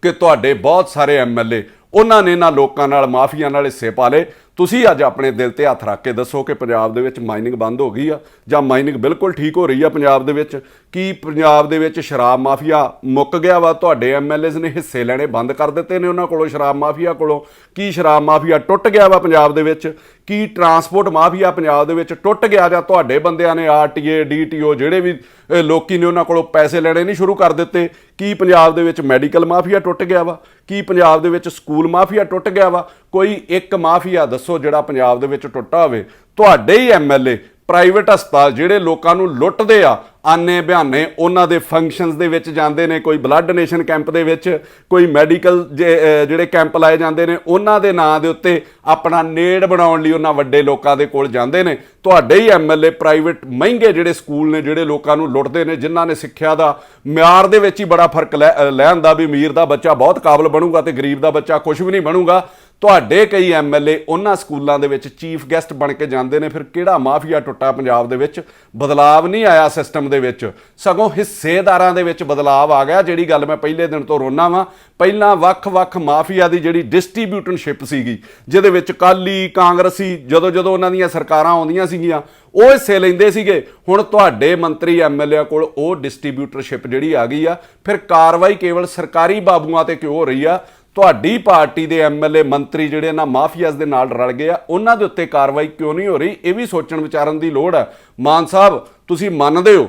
A: ਕਿ ਤੁਹਾਡੇ ਬਹੁਤ ਸਾਰੇ MLA, ਉਹਨਾਂ ਨੇ ਇਹਨਾਂ ਲੋਕਾਂ ਨਾਲ, ਮਾਫੀਆ ਨਾਲ ਹਿੱਸੇ ਪਾ ਲਏ। ਤੁਸੀਂ ਅੱਜ ਆਪਣੇ ਦਿਲ ਤੇ ਹੱਥ ਰੱਖ ਕੇ ਦੱਸੋ ਕਿ ਪੰਜਾਬ ਦੇ ਵਿੱਚ ਮਾਈਨਿੰਗ ਬੰਦ ਹੋ ਗਈ ਆ ਜਾਂ ਮਾਈਨਿੰਗ ਬਿਲਕੁਲ ਠੀਕ ਹੋ ਰਹੀ ਆ ਪੰਜਾਬ ਦੇ ਵਿੱਚ। ਕੀ ਪੰਜਾਬ ਦੇ ਵਿੱਚ ਸ਼ਰਾਬ ਮਾਫੀਆ ਮੁੱਕ ਗਿਆ ਵਾ? ਤੁਹਾਡੇ ਐਮਐਲਏਜ਼ ਨੇ ਹਿੱਸੇ ਲੈਣੇ ਬੰਦ ਕਰ ਦਿੱਤੇ ਨੇ ਉਹਨਾਂ ਕੋਲੋਂ, ਸ਼ਰਾਬ ਮਾਫੀਆ ਕੋਲੋਂ। ਕੀ ਸ਼ਰਾਬ ਮਾਫੀਆ ਟੁੱਟ ਗਿਆ ਵਾ ਪੰਜਾਬ ਦੇ ਵਿੱਚ? ਕੀ ਟਰਾਂਸਪੋਰਟ ਮਾਫੀਆ ਪੰਜਾਬ ਦੇ ਵਿੱਚ ਟੁੱਟ ਗਿਆ ਜਾਂ ਤੁਹਾਡੇ ਬੰਦਿਆਂ ਨੇ ਆਰਟੀਏ ਡੀਟੀਓ ਜਿਹੜੇ ਵੀ ਲੋਕੀ ਨੇ ਉਹਨਾਂ ਕੋਲੋਂ ਪੈਸੇ ਲੈਣੇ ਨਹੀਂ ਸ਼ੁਰੂ ਕਰ ਦਿੱਤੇ? ਕੀ ਪੰਜਾਬ ਦੇ ਵਿੱਚ ਮੈਡੀਕਲ ਮਾਫੀਆ ਟੁੱਟ ਗਿਆ ਵਾ? ਕੀ ਪੰਜਾਬ ਦੇ ਵਿੱਚ ਸਕੂਲ ਮਾਫੀਆ ਟੁੱਟ ਗਿਆ ਵਾ? ਕੋਈ ਇੱਕ ਮਾਫੀਆ ਦੱਸੋ ਜਿਹੜਾ ਪੰਜਾਬ ਦੇ ਵਿੱਚ ਟੁੱਟਾ ਹੋਵੇ। ਤੁਹਾਡੇ ਹੀ ਐਮਐਲਏ ਪ੍ਰਾਈਵੇਟ ਹਸਪਤਾਲ ਜਿਹੜੇ ਲੋਕਾਂ ਨੂੰ ਲੁੱਟਦੇ ਆ ਆਨੇ ਬਿਹਾਨੇ, ਉਹਨਾਂ ਦੇ ਫੰਕਸ਼ਨਸ ਦੇ ਵਿੱਚ ਜਾਂਦੇ ਨੇ, ਕੋਈ ਬਲੱਡ ਡੋਨੇਸ਼ਨ ਕੈਂਪ ਦੇ ਵਿੱਚ, ਕੋਈ ਮੈਡੀਕਲ ਜਿਹੜੇ ਕੈਂਪ ਲਾਏ ਜਾਂਦੇ ਨੇ ਉਹਨਾਂ ਦੇ ਨਾਂ ਦੇ ਉੱਤੇ ਆਪਣਾ ਨੇੜ ਬਣਾਉਣ ਲਈ ਉਹਨਾਂ ਵੱਡੇ ਲੋਕਾਂ ਦੇ ਕੋਲ ਜਾਂਦੇ ਨੇ। ਤੁਹਾਡੇ ਹੀ ਐਮਐਲਏ ਪ੍ਰਾਈਵੇਟ ਮਹਿੰਗੇ ਜਿਹੜੇ ਸਕੂਲ ਨੇ ਜਿਹੜੇ ਲੋਕਾਂ ਨੂੰ ਲੁੱਟਦੇ ਨੇ, ਜਿਨ੍ਹਾਂ ਨੇ ਸਿੱਖਿਆ ਦਾ ਮਿਆਰ ਦੇ ਵਿੱਚ ਹੀ ਬੜਾ ਫਰਕ ਲੈ ਆਂਦਾ ਵੀ ਅਮੀਰ ਦਾ ਬੱਚਾ ਬਹੁਤ ਕਾਬਲ ਬਣੂਗਾ ਤੇ ਗਰੀਬ ਦਾ ਬੱਚਾ ਕੁਝ ਵੀ ਨਹੀਂ ਬਣੂਗਾ। ਤੁਹਾਡੇ ਕਈ ਐਮਐਲਏ ਉਹਨਾਂ ਸਕੂਲਾਂ ਦੇ ਵਿੱਚ ਚੀਫ ਗੈਸਟ ਬਣ ਕੇ ਜਾਂਦੇ ਨੇ। ਫਿਰ ਕਿਹੜਾ ਮਾਫੀਆ ਟੁੱਟਾ ਪੰਜਾਬ ਦੇ ਵਿੱਚ? ਬਦਲਾਵ ਨਹੀਂ ਆਇਆ ਸਿਸਟਮ ਦੇ ਵਿੱਚ, ਸਗੋਂ ਹਿੱਸੇਦਾਰਾਂ ਦੇ ਵਿੱਚ ਬਦਲਾਵ ਆ ਗਿਆ। ਜਿਹੜੀ ਗੱਲ ਮੈਂ ਪਹਿਲੇ ਦਿਨ ਤੋਂ ਰੋਣਾ ਵਾਂ, ਪਹਿਲਾਂ ਵੱਖ-ਵੱਖ ਮਾਫੀਆ ਦੀ ਜਿਹੜੀ ਡਿਸਟ੍ਰੀਬਿਊਟਨਸ਼ਿਪ ਸੀਗੀ, ਜਿਹਦੇ ਵਿੱਚ ਕਾਲੀ ਕਾਂਗਰਸੀ ਜਦੋਂ ਉਹਨਾਂ ਦੀਆਂ ਸਰਕਾਰਾਂ ਆਉਂਦੀਆਂ ਸੀਗੀਆਂ ਉਹ ਹਿੱਸੇ ਲੈਂਦੇ ਸੀਗੇ। ਹੁਣ ਤੁਹਾਡੇ ਮੰਤਰੀ ਐਮਐਲਏ ਕੋਲ ਉਹ ਡਿਸਟ੍ਰੀਬਿਊਟਰਸ਼ਿਪ ਜਿਹੜੀ ਆ ਗਈ ਆ। ਫਿਰ ਕਾਰਵਾਈ ਕੇਵਲ ਸਰਕਾਰੀ ਬਾਬੂਆਂ ਤੇ ਕਿਉਂ ਹੋ ਰਹੀ ਆ? ਤੁਹਾਡੀ ਪਾਰਟੀ ਦੇ ਐਮਐਲਏ ਮੰਤਰੀ ਜਿਹੜੇ ਇਹਨਾਂ ਮਾਫੀਆਜ਼ ਦੇ ਨਾਲ ਰਲ ਗਏ ਆ, ਉਹਨਾਂ ਦੇ ਉੱਤੇ ਕਾਰਵਾਈ ਕਿਉਂ ਨਹੀਂ ਹੋ ਰਹੀ? ਇਹ ਵੀ ਸੋਚਣ ਵਿਚਾਰਨ ਦੀ ਲੋੜ ਹੈ। ਮਾਨ ਸਾਹਿਬ, ਤੁਸੀਂ ਮੰਨਦੇ ਹੋ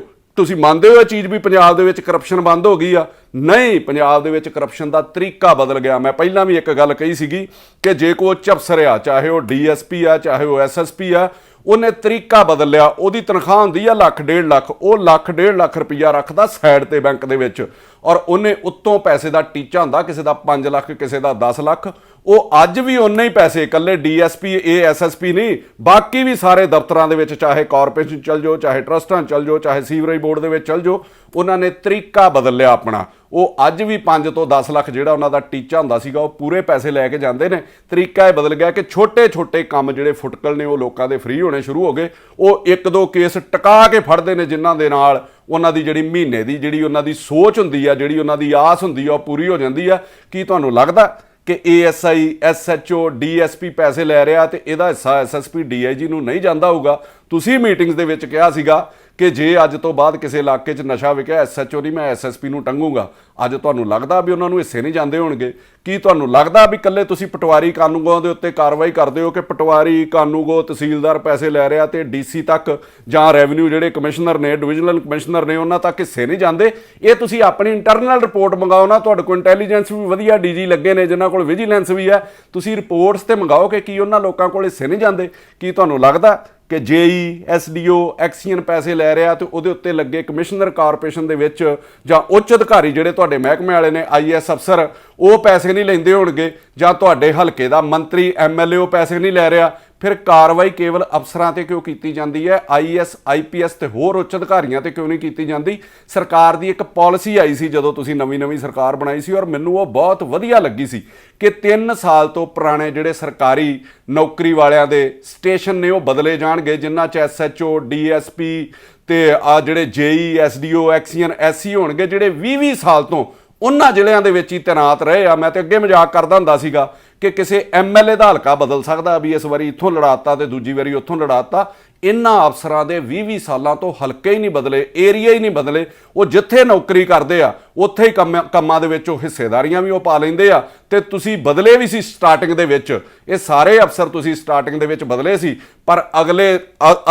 A: ਇਹ ਚੀਜ਼ ਵੀ ਪੰਜਾਬ ਦੇ ਵਿੱਚ ਕਰਪਸ਼ਨ ਬੰਦ ਹੋ ਗਈ ਆ? ਨਹੀਂ, ਪੰਜਾਬ ਦੇ ਵਿੱਚ ਕਰਪਸ਼ਨ ਦਾ ਤਰੀਕਾ ਬਦਲ ਗਿਆ। ਮੈਂ ਪਹਿਲਾਂ ਵੀ ਇੱਕ ਗੱਲ ਕਹੀ ਸੀਗੀ ਕਿ ਜੇ ਕੋਈ ਉੱਚ ਅਫਸਰ ਆ, ਚਾਹੇ ਉਹ ਡੀਐਸਪੀ ਆ, ਚਾਹੇ ਉਹ ਐਸਐਸਪੀ ਆ, ਉਹਨੇ ਤਰੀਕਾ ਬਦਲ ਲਿਆ। ਉਹਦੀ ਤਨਖਾਹ ਹੁੰਦੀ ਆ ਲੱਖ 1.5 ਲੱਖ, ਉਹ ਲੱਖ 1.5 ਲੱਖ ਰੁਪਈਆ ਰੱਖਦਾ ਸਾਈਡ ਤੇ ਬੈਂਕ ਦੇ ਵਿੱਚ, ਔਰ ਉਹਨੇ ਉੱਤੋਂ ਪੈਸੇ ਦਾ ਟੀਚਾ ਹੁੰਦਾ ਕਿਸੇ ਦਾ 5 ਲੱਖ, ਕਿਸੇ ਦਾ 10 ਲੱਖ। ਉਹ ਅੱਜ ਵੀ ਉਨੇ ਹੀ ਪੈਸੇ, ਇਕੱਲੇ ਡੀਐਸਪੀ ਐਸਐਸਪੀ ਨਹੀਂ, ਬਾਕੀ ਵੀ ਸਾਰੇ ਦਫ਼ਤਰਾਂ ਦੇ ਵਿੱਚ, ਚਾਹੇ ਕਾਰਪੋਰੇਸ਼ਨ ਚਲ ਜਾਓ, ਚਾਹੇ ਟਰਸਟਾਂ ਚਲ ਜਾਓ, ਚਾਹੇ ਸੀਵਰੇਜ ਬੋਰਡ ਦੇ ਵਿੱਚ ਚਲ ਜਾਓ, ਉਹਨਾਂ ਨੇ ਤਰੀਕਾ ਬਦਲ ਲਿਆ ਆਪਣਾ। ਉਹ ਅੱਜ ਵੀ 5 ਤੋਂ 10 ਲੱਖ ਜਿਹੜਾ ਉਹਨਾਂ ਦਾ ਟੀਚਾ ਹੁੰਦਾ ਸੀਗਾ, ਉਹ ਪੂਰੇ ਪੈਸੇ ਲੈ ਕੇ ਜਾਂਦੇ ਨੇ। ਤਰੀਕਾ ਇਹ ਬਦਲ ਗਿਆ ਕਿ ਛੋਟੇ ਕੰਮ ਜਿਹੜੇ ਫੁਟਕਲ ਨੇ ਉਹ ਲੋਕਾਂ ਦੇ ਫ੍ਰੀ ਹੋਣੇ ਸ਼ੁਰੂ ਹੋ ਗਏ। ਉਹ 1-2 ਕੇਸ ਟਿਕਾ ਕੇ ਫੜਦੇ ਨੇ, ਜਿਨ੍ਹਾਂ ਦੇ ਨਾਲ ਉਹਨਾਂ ਦੀ ਜਿਹੜੀ ਮਹੀਨੇ ਦੀ ਜਿਹੜੀ ਉਹਨਾਂ ਦੀ ਸੋਚ ਹੁੰਦੀ ਆ, ਜਿਹੜੀ ਉਹਨਾਂ ਦੀ ਆਸ ਹੁੰਦੀ ਆ, ਉਹ ਪੂਰੀ ਹੋ ਜਾਂਦੀ ਆ। ਕੀ ਤੁਹਾਨੂੰ ਲੱਗਦਾ ਕਿ ਏਐਸਆਈ ਐਸਐਚਓ ਡੀਐਸਪੀ ਪੈਸੇ ਲੈ ਰਿਹਾ ਤੇ ਇਹਦਾ ਹਿੱਸਾ ਐਸਐਸਪੀ ਡੀਆਈਜੀ ਨੂੰ ਨਹੀਂ ਜਾਂਦਾ ਹੋਊਗਾ? ਤੁਸੀਂ ਮੀਟਿੰਗਸ ਦੇ ਵਿੱਚ ਕਿਹਾ ਸੀਗਾ ਕਿ ਜੇ ਅੱਜ ਤੋਂ ਬਾਅਦ ਕਿਸੇ ਇਲਾਕੇ 'ਚ ਨਸ਼ਾ ਵਿਕਿਆ, ਐਸਐਚਓ ਨਹੀਂ, ਮੈਂ ਐਸਐਸਪੀ ਨੂੰ ਟੰਗੂਗਾ। ਅੱਜ ਤੁਹਾਨੂੰ ਲੱਗਦਾ ਵੀ ਉਹਨਾਂ ਨੂੰ ਹਿੱਸੇ ਨਹੀਂ ਜਾਂਦੇ ਹੋਣਗੇ? ਕੀ ਤੁਹਾਨੂੰ ਲੱਗਦਾ ਵੀ ਇਕੱਲੇ ਤੁਸੀਂ ਪਟਵਾਰੀ ਕਾਨੂੰਗੋ ਦੇ ਉੱਤੇ ਕਾਰਵਾਈ ਕਰਦੇ ਹੋ ਕਿ ਪਟਵਾਰੀ ਕਾਨੂੰਗੋ ਤਹਿਸੀਲਦਾਰ ਪੈਸੇ ਲੈ ਰਿਹਾ ਤੇ ਡੀਸੀ ਤੱਕ ਜਾਂ ਰੈਵਨਿਊ ਜਿਹੜੇ ਕਮਿਸ਼ਨਰ ਨੇ, ਡਿਵੀਜ਼ਨਲ ਕਮਿਸ਼ਨਰ ਨੇ, ਉਹਨਾਂ ਤੱਕ ਹਿੱਸੇ ਨਹੀਂ ਜਾਂਦੇ? ਇਹ ਤੁਸੀਂ ਆਪਣੀ ਇੰਟਰਨਲ ਰਿਪੋਰਟ ਮੰਗਾਓ ਨਾ। ਤੁਹਾਡੇ ਕੋਲ ਇੰਟੈਲੀਜੈਂਸ ਵੀ ਵਧੀਆ ਡੀਜੀ ਲੱਗੇ ਨੇ, ਜਿਨ੍ਹਾਂ ਕੋਲ ਵਿਜੀਲੈਂਸ ਵੀ ਹੈ। ਤੁਸੀਂ ਰਿਪੋਰਟਸ ਤੇ ਮੰਗਾਓ ਕਿ ਕੀ ਉਹਨਾਂ ਲੋਕਾਂ ਕੋਲ ਹਿੱਸੇ ਨਹੀਂ ਜਾਂਦੇ? ਕੀ ਤੁਹਾਨੂੰ ਲੱਗਦਾ ਕਿ ਜੇਈ ਐਸਡੀਓ ਐਕਸੀਅਨ ਪੈਸੇ ਲੈ ਰਿਹਾ ਤੇ ਉਹਦੇ ਉੱਤੇ ਲੱਗੇ ਕਮਿਸ਼ਨਰ ਕਾਰਪੋਰੇਸ਼ਨ ਦੇ ਵਿੱਚ ਜਾਂ ਉੱਚ ਅਧਿਕਾਰੀ ਜਿਹੜੇ ਤੁਹਾਡੇ ਮਹਿਕਮੇ ਵਾਲੇ ਨੇ, ਆਈਐਸ ਅਫਸਰ, ਉਹ ਪੈਸੇ ਨਹੀਂ ਲੈਂਦੇ ਹੋਣਗੇ? ਜਾਂ ਤੁਹਾਡੇ ਹਲਕੇ ਦਾ ਮੰਤਰੀ ਐਮਐਲਏ ਉਹ ਪੈਸੇ ਨਹੀਂ ਲੈ ਰਿਹਾ? ਫਿਰ ਕਾਰਵਾਈ ਕੇਵਲ ਅਫਸਰਾਂ ਤੇ ਕਿਉਂ ਕੀਤੀ ਜਾਂਦੀ ਹੈ? ਆਈਐਸ ਆਈਪੀਐਸ ਤੇ ਹੋਰ ਉੱਚ ਅਧਿਕਾਰੀਆਂ ਤੇ ਕਿਉਂ ਨਹੀਂ ਕੀਤੀ ਜਾਂਦੀ? ਸਰਕਾਰ ਦੀ ਇੱਕ ਪਾਲਿਸੀ ਆਈ ਸੀ ਜਦੋਂ ਤੁਸੀਂ ਨਵੀਂ ਸਰਕਾਰ ਬਣਾਈ ਸੀ, ਔਰ ਮੈਨੂੰ ਉਹ ਬਹੁਤ ਵਧੀਆ ਲੱਗੀ ਸੀ ਕਿ 3 ਸਾਲ ਤੋਂ ਪੁਰਾਣੇ ਜਿਹੜੇ ਸਰਕਾਰੀ ਨੌਕਰੀ ਵਾਲਿਆਂ ਦੇ ਸਟੇਸ਼ਨ ਨੇ ਉਹ ਬਦਲੇ ਜਾਣਗੇ, ਜਿਨ੍ਹਾਂ 'ਚ ਐਸਐਚਓ ਡੀਐਸਪੀ ਤੇ ਆ ਜਿਹੜੇ ਜੇਈ ਐਸਡੀਓ ਐਕਸੀਅਨ ਐਸਸੀ ਹੋਣਗੇ, ਜਿਹੜੇ 20 ਸਾਲ ਤੋਂ ਉਹਨਾਂ ਜ਼ਿਲ੍ਹਿਆਂ ਦੇ ਵਿੱਚ ਹੀ ਤੈਨਾਤ ਰਹੇ ਆ। ਮੈਂ ਤੇ ਅੱਗੇ ਮਜ਼ਾਕ ਕਰਦਾ ਹੁੰਦਾ ਸੀਗਾ ਕਿ ਕਿਸੇ ਐਮਐਲਏ ਦਾ ਹਲਕਾ ਬਦਲ ਸਕਦਾ ਵੀ ਇਸ ਵਾਰੀ ਇੱਥੋਂ ਲੜਾਤਾ ਤੇ ਦੂਜੀ ਵਾਰੀ ਉੱਥੋਂ ਲੜਾਤਾ। ਇਹਨਾਂ ਅਫਸਰਾਂ ਦੇ 20 ਸਾਲਾਂ ਤੋਂ ਹਲਕੇ ਹੀ ਨਹੀਂ ਬਦਲੇ, ਏਰੀਆ ਹੀ ਨਹੀਂ ਬਦਲੇ। ਉਹ ਜਿੱਥੇ ਨੌਕਰੀ ਕਰਦੇ ਆ ਉੱਥੇ ਹੀ ਕੰਮਾਂ ਦੇ ਵਿੱਚ ਉਹ ਹਿੱਸੇਦਾਰੀਆਂ ਵੀ ਉਹ ਪਾ ਲੈਂਦੇ ਆ। ਤੇ ਤੁਸੀਂ ਬਦਲੇ ਵੀ ਸੀ ਸਟਾਰਟਿੰਗ ਦੇ ਵਿੱਚ, ਇਹ ਸਾਰੇ ਅਫਸਰ ਤੁਸੀਂ ਸਟਾਰਟਿੰਗ ਦੇ ਵਿੱਚ ਬਦਲੇ ਸੀ, ਪਰ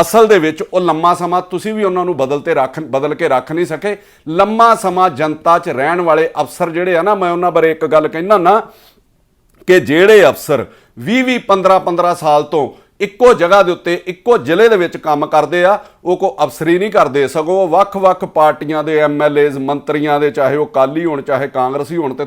A: ਅਸਲ ਦੇ ਵਿੱਚ ਉਹ ਲੰਮਾ ਸਮਾਂ ਤੁਸੀਂ ਵੀ ਉਹਨਾਂ ਨੂੰ ਬਦਲ ਕੇ ਰੱਖ ਨਹੀਂ ਸਕੇ। ਲੰਮਾ ਸਮਾਂ ਜਨਤਾ 'ਚ ਰਹਿਣ ਵਾਲੇ ਅਫਸਰ ਜਿਹੜੇ ਆ ਨਾ, ਮੈਂ ਉਹਨਾਂ ਬਾਰੇ ਇੱਕ ਗੱਲ ਕਹਿੰਦਾ ਨਾ ਕਿ ਜਿਹੜੇ ਅਫਸਰ 15 ਸਾਲ ਤੋਂ ਇੱਕੋ ਜਗ੍ਹਾ ਦੇ ਉੱਤੇ ਇੱਕੋ ਜ਼ਿਲ੍ਹੇ ਦੇ ਵਿੱਚ ਕੰਮ ਕਰਦੇ ਆ, ਉਹ ਕੋਈ ਅਫਸਰੀ ਨਹੀਂ ਕਰਦੇ, ਸਗੋਂ ਵੱਖ-ਵੱਖ ਪਾਰਟੀਆਂ ਦੇ ਐਮਐਲਏਜ਼ ਮੰਤਰੀਆਂ ਦੇ, ਚਾਹੇ ਉਹ ਅਕਾਲੀ ਹੋਣ ਚਾਹੇ ਕਾਂਗਰਸੀ ਹੋਣ ਤੇ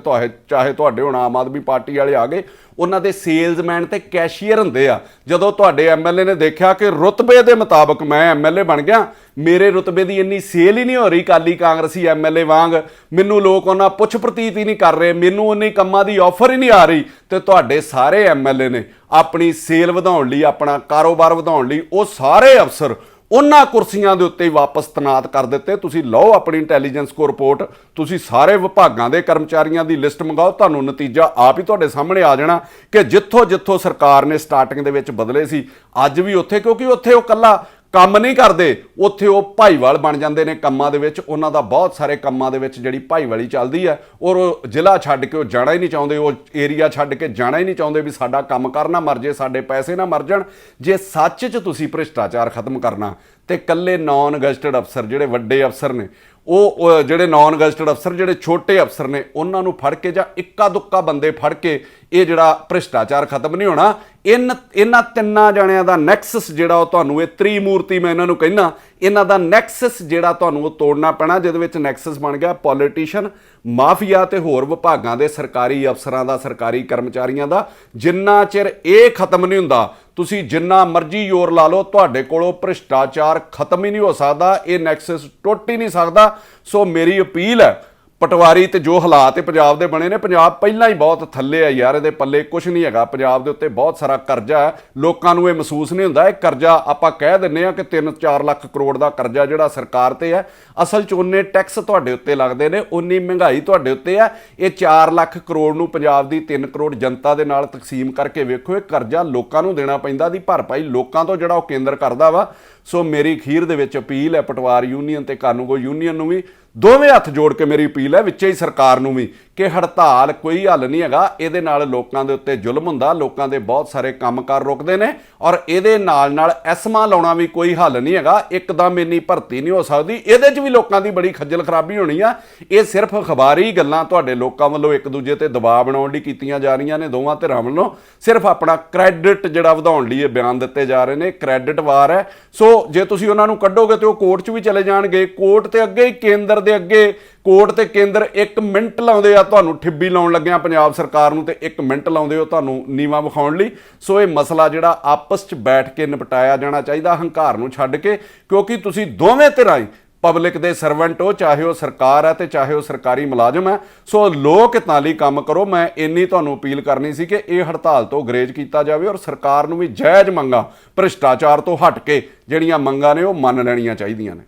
A: ਚਾਹੇ ਤੁਹਾਡੇ ਹੁਣ ਆਮ ਆਦਮੀ ਪਾਰਟੀ ਵਾਲੇ ਆ ਗਏ, ਉਹਨਾਂ ਦੇ ਸੇਲਜ਼ਮੈਨ ਤੇ ਕੈਸ਼ੀਅਰ ਹੁੰਦੇ ਆ। ਜਦੋਂ ਤੁਹਾਡੇ ਐਮਐਲਏ ਨੇ ਦੇਖਿਆ ਕਿ ਰੁਤਬੇ ਦੇ ਮੁਤਾਬਕ ਮੈਂ ਐਮਐਲਏ ਬਣ ਗਿਆ, ਮੇਰੇ ਰੁਤਬੇ ਦੀ ਇੰਨੀ ਸੇਲ ਹੀ ਨਹੀਂ ਹੋ ਰਹੀ ਅਕਾਲੀ ਕਾਂਗਰਸੀ ਐਮਐਲਏ ਵਾਂਗ, ਮੈਨੂੰ ਲੋਕ ਉਹਨਾਂ ਪੁੱਛ ਪ੍ਰਤੀਤ ਹੀ ਨਹੀਂ ਕਰ ਰਹੇ, ਮੈਨੂੰ ਉਨੇ ਕੰਮਾਂ ਦੀ ਆਫਰ ਹੀ ਨਹੀਂ ਆ ਰਹੀ, ਤੇ ਤੁਹਾਡੇ ਸਾਰੇ ਐਮਐਲਏ ਨੇ ਆਪਣੀ ਸੇਲ ਵਧਾਉਣ ਲਈ, ਆਪਣਾ ਕਾਰੋਬਾਰ ਵਧਾਉਣ ਲਈ, ਉਹ ਸਾਰੇ ਅਫਸਰ ਉਹਨਾਂ ਕੁਰਸੀਆਂ ਦੇ ਉੱਤੇ ਹੀ ਵਾਪਸ ਤੈਨਾਤ ਕਰ ਦਿੱਤੇ। ਤੁਸੀਂ ਲਓ ਆਪਣੀ ਇੰਟੈਲੀਜੈਂਸ ਕੋ ਰਿਪੋਰਟ, ਤੁਸੀਂ ਸਾਰੇ ਵਿਭਾਗਾਂ ਦੇ ਕਰਮਚਾਰੀਆਂ ਦੀ ਲਿਸਟ ਮੰਗਾਓ, ਤੁਹਾਨੂੰ ਨਤੀਜਾ ਆਪ ਹੀ ਤੁਹਾਡੇ ਸਾਹਮਣੇ ਆ ਜਾਣਾ ਕਿ ਜਿੱਥੋਂ ਜਿੱਥੋਂ ਸਰਕਾਰ ਨੇ ਸਟਾਰਟਿੰਗ ਦੇ ਵਿੱਚ ਬਦਲੇ ਸੀ ਅੱਜ ਵੀ ਉੱਥੇ, ਕਿਉਂਕਿ ਉੱਥੇ ਉਹ ਕੱਲਾ ਕੰਮ ਨਹੀਂ ਕਰਦੇ, ਉੱਥੇ ਉਹ ਭਾਈਵਾਲ ਬਣ ਜਾਂਦੇ ਨੇ ਕੰਮਾਂ ਦੇ ਵਿੱਚ। ਉਹਨਾਂ ਦਾ ਬਹੁਤ ਸਾਰੇ ਕੰਮਾਂ ਦੇ ਵਿੱਚ ਜਿਹੜੀ ਭਾਈਵਾਲੀ ਚੱਲਦੀ ਹੈ, ਔਰ ਉਹ ਜ਼ਿਲ੍ਹਾ ਛੱਡ ਕੇ ਉਹ ਜਾਣਾ ਹੀ ਨਹੀਂ ਚਾਹੁੰਦੇ, ਉਹ ਏਰੀਆ ਛੱਡ ਕੇ ਜਾਣਾ ਹੀ ਨਹੀਂ ਚਾਹੁੰਦੇ ਵੀ ਸਾਡਾ ਕੰਮ ਕਰ ਨਾ ਮਰ ਜੇ, ਸਾਡੇ ਪੈਸੇ ਨਾ ਮਰ ਜਾਣ। ਜੇ ਸੱਚ 'ਚ ਤੁਸੀਂ ਭ੍ਰਿਸ਼ਟਾਚਾਰ ਖਤਮ ਕਰਨਾ ਤੇ ਇਕੱਲੇ ਨਾਨ ਗਜ਼ਟਡ ਅਫਸਰ ਜਿਹੜੇ ਵੱਡੇ ਅਫਸਰ ਨੇ, ਉਹ ਜਿਹੜੇ ਨਾਨ ਗਜ਼ਟਡ ਅਫਸਰ ਜਿਹੜੇ ਛੋਟੇ ਅਫਸਰ ਨੇ, ਉਹਨਾਂ ਨੂੰ ਫੜ ਕੇ ਜਾਂ ਇੱਕਾ ਦੁੱਕਾ ਬੰਦੇ ਫੜ ਕੇ ਇਹ ਜਿਹੜਾ ਭ੍ਰਿਸ਼ਟਾਚਾਰ ਖਤਮ ਨਹੀਂ ਹੋਣਾ। ਇਹਨਾਂ ਤਿੰਨਾਂ ਜਣਿਆਂ ਦਾ ਨੈਕਸਸ ਜਿਹੜਾ ਉਹ ਤੁਹਾਨੂੰ, ਇਹ ਤ੍ਰਿਮੂਰਤੀ ਮੈਂ ਇਹਨਾਂ ਨੂੰ ਕਹਿੰਦਾ, ਇਹਨਾਂ ਦਾ ਨੈਕਸਸ ਜਿਹੜਾ ਤੁਹਾਨੂੰ ਉਹ ਤੋੜਨਾ ਪੈਣਾ, ਜਿਹਦੇ ਵਿੱਚ ਨੈਕਸਸ ਬਣ ਗਿਆ ਪੋਲੀਟੀਸ਼ੀਅਨ, ਮਾਫੀਆ ਤੇ ਹੋਰ ਵਿਭਾਗਾਂ ਦੇ ਸਰਕਾਰੀ ਅਫਸਰਾਂ ਦਾ, ਸਰਕਾਰੀ ਕਰਮਚਾਰੀਆਂ ਦਾ। ਜਿੰਨਾ ਚਿਰ ਇਹ ਖਤਮ ਨਹੀਂ ਹੁੰਦਾ, ਤੁਸੀਂ ਜਿੰਨਾ ਮਰਜ਼ੀ ਜ਼ੋਰ ਲਾ ਲਓ, ਤੁਹਾਡੇ ਕੋਲੋਂ ਭ੍ਰਿਸ਼ਟਾਚਾਰ ਖਤਮ ਹੀ ਨਹੀਂ ਹੋ ਸਕਦਾ, ਇਹ ਨੈਕਸਸ ਟੁੱਟ ਹੀ ਨਹੀਂ ਸਕਦਾ। ਸੋ ਮੇਰੀ ਅਪੀਲ ਹੈ, ਪਟਵਾਰੀ ਤੇ ਜੋ ਹਾਲਾਤ ਇਹ ਪੰਜਾਬ ਦੇ ਬਣੇ ਨੇ, ਪੰਜਾਬ ਪਹਿਲਾਂ ਹੀ ਬਹੁਤ ਥੱਲੇ ਆ ਯਾਰ, ਇਹਦੇ ਪੱਲੇ ਕੁਝ ਨਹੀਂ ਹੈਗਾ। ਪੰਜਾਬ ਦੇ ਉੱਤੇ ਬਹੁਤ ਸਾਰਾ ਕਰਜ਼ਾ ਹੈ, ਲੋਕਾਂ ਨੂੰ ਇਹ ਮਹਿਸੂਸ ਨਹੀਂ ਹੁੰਦਾ। ਇਹ ਕਰਜ਼ਾ ਆਪਾਂ ਕਹਿ ਦਿੰਦੇ ਆ ਕਿ 3-4 ਲੱਖ ਕਰੋੜ ਦਾ ਕਰਜ਼ਾ ਜਿਹੜਾ ਸਰਕਾਰ ਤੇ ਹੈ, ਅਸਲ 'ਚ ਉਨੇ ਟੈਕਸ ਤੁਹਾਡੇ ਉੱਤੇ ਲੱਗਦੇ ਨੇ, ਉਨੀ ਮਹਿੰਗਾਈ ਤੁਹਾਡੇ ਉੱਤੇ ਹੈ। ਇਹ 4 ਲੱਖ ਕਰੋੜ ਨੂੰ ਪੰਜਾਬ ਦੀ 3 ਕਰੋੜ ਜਨਤਾ ਦੇ ਨਾਲ ਤਕਸੀਮ ਕਰਕੇ ਵੇਖੋ, ਇਹ ਕਰਜ਼ਾ ਲੋਕਾਂ ਨੂੰ ਦੇਣਾ ਪੈਂਦਾ, ਦੀ ਭਰਪਾਈ ਲੋਕਾਂ ਤੋਂ ਜਿਹੜਾ ਉਹ ਕੇਂਦਰ ਕਰਦਾ ਵਾ। ਸੋ ਮੇਰੀ ਅਖੀਰ ਦੇ ਵਿੱਚ ਅਪੀਲ ਹੈ ਪਟਵਾਰ ਯੂਨੀਅਨ ਤੇ ਕਾਨੂੰਗੋ ਯੂਨੀਅਨ ਨੂੰ ਵੀ, ਦੋਵੇਂ ਹੱਥ ਜੋੜ ਕੇ ਮੇਰੀ ਅਪੀਲ ਹੈ, ਵਿੱਚੇ ਹੀ ਸਰਕਾਰ ਨੂੰ ਵੀ, ਕਿ ਹੜਤਾਲ ਕੋਈ ਹੱਲ ਨਹੀਂ ਹੈਗਾ। ਇਹਦੇ ਨਾਲ ਲੋਕਾਂ ਦੇ ਉੱਤੇ ਜ਼ੁਲਮ ਹੁੰਦਾ, ਲੋਕਾਂ ਦੇ ਬਹੁਤ ਸਾਰੇ ਕੰਮਕਾਰ ਰੁਕਦੇ ਨੇ, ਔਰ ਇਹਦੇ ਨਾਲ ਐਸਮਾ ਲਾਉਣਾ ਵੀ ਕੋਈ ਹੱਲ ਨਹੀਂ ਹੈਗਾ। ਇੱਕਦਮ ਇੰਨੀ ਭਰਤੀ ਨਹੀਂ ਹੋ ਸਕਦੀ, ਇਹਦੇ 'ਚ ਵੀ ਲੋਕਾਂ ਦੀ ਬੜੀ ਖੱਜਲ ਖਰਾਬੀ ਹੋਣੀ ਆ। ਇਹ ਸਿਰਫ ਅਖਬਾਰੀ ਗੱਲਾਂ ਤੁਹਾਡੇ ਲੋਕਾਂ ਵੱਲੋਂ ਇੱਕ ਦੂਜੇ ਤੇ ਦਬਾਅ ਬਣਾਉਣ ਲਈ ਕੀਤੀਆਂ ਜਾ ਰਹੀਆਂ ਨੇ, ਦੋਵਾਂ ਧਿਰਾਂ ਵੱਲੋਂ ਸਿਰਫ ਆਪਣਾ ਕ੍ਰੈਡਿਟ ਜਿਹੜਾ ਵਧਾਉਣ ਲਈ ਇਹ ਬਿਆਨ ਦਿੱਤੇ ਜਾ ਰਹੇ ਨੇ। ਕ੍ਰੈਡਿਟ ਵਾਰ ਹੈ। ਸੋ ਜੇ ਤੁਸੀਂ ਉਹਨਾਂ ਨੂੰ ਕੱਢੋਗੇ ਤੇ ਉਹ ਕੋਰਟ 'ਚ ਵੀ ਚਲੇ ਜਾਣਗੇ, ਕੋਰਟ ਤੇ ਅੱਗੇ ਹੀ ਕੇਂਦਰ ਦੇ ਅੱਗੇ, ਕੋਰਟ ਤੇ ਕੇਂਦਰ 1 ਮਿੰਟ ਲਾਉਂਦੇ ਆ ਤੁਹਾਨੂੰ ਠਿੱਬੀ ਲਾਉਣ ਲੱਗਿਆ ਪੰਜਾਬ ਸਰਕਾਰ ਨੂੰ, ਤੇ 1 ਮਿੰਟ ਲਾਉਂਦੇ ਹੋ ਤੁਹਾਨੂੰ ਨੀਵਾ ਵਿਖਾਉਣ ਲਈ। ਸੋ ਇਹ ਮਸਲਾ ਜਿਹੜਾ ਆਪਸ 'ਚ ਬੈਠ ਕੇ ਨਿਪਟਾਇਆ ਜਾਣਾ ਚਾਹੀਦਾ, ਹੰਕਾਰ ਨੂੰ ਛੱਡ ਕੇ, ਕਿਉਂਕਿ ਤੁਸੀਂ ਦੋਵੇਂ ਧਿਰਾਂ ਹੀ ਪਬਲਿਕ ਦੇ ਸਰਵੈਂਟ ਹੋ, ਚਾਹੇ ਉਹ ਸਰਕਾਰ ਹੈ ਤੇ ਚਾਹੇ ਉਹ ਸਰਕਾਰੀ ਮੁਲਾਜ਼ਮ ਹੈ। ਸੋ ਲੋਕ ਹਿੱਤਾਂ ਲਈ ਕੰਮ ਕਰੋ। ਮੈਂ ਇੰਨੀ ਤੁਹਾਨੂੰ ਅਪੀਲ ਕਰਨੀ ਸੀ ਕਿ ਇਹ ਹੜਤਾਲ ਤੋਂ ਗਰੇਜ ਕੀਤਾ ਜਾਵੇ, ਔਰ ਸਰਕਾਰ ਨੂੰ ਵੀ ਜਾਇਜ਼ ਮੰਗਾਂ ਭ੍ਰਿਸ਼ਟਾਚਾਰ ਤੋਂ ਹਟ ਕੇ ਜਿਹੜੀਆਂ ਮੰਗਾਂ ਨੇ ਉਹ ਮੰਨ ਲੈਣੀਆਂ ਚਾਹੀਦੀਆਂ ਨੇ।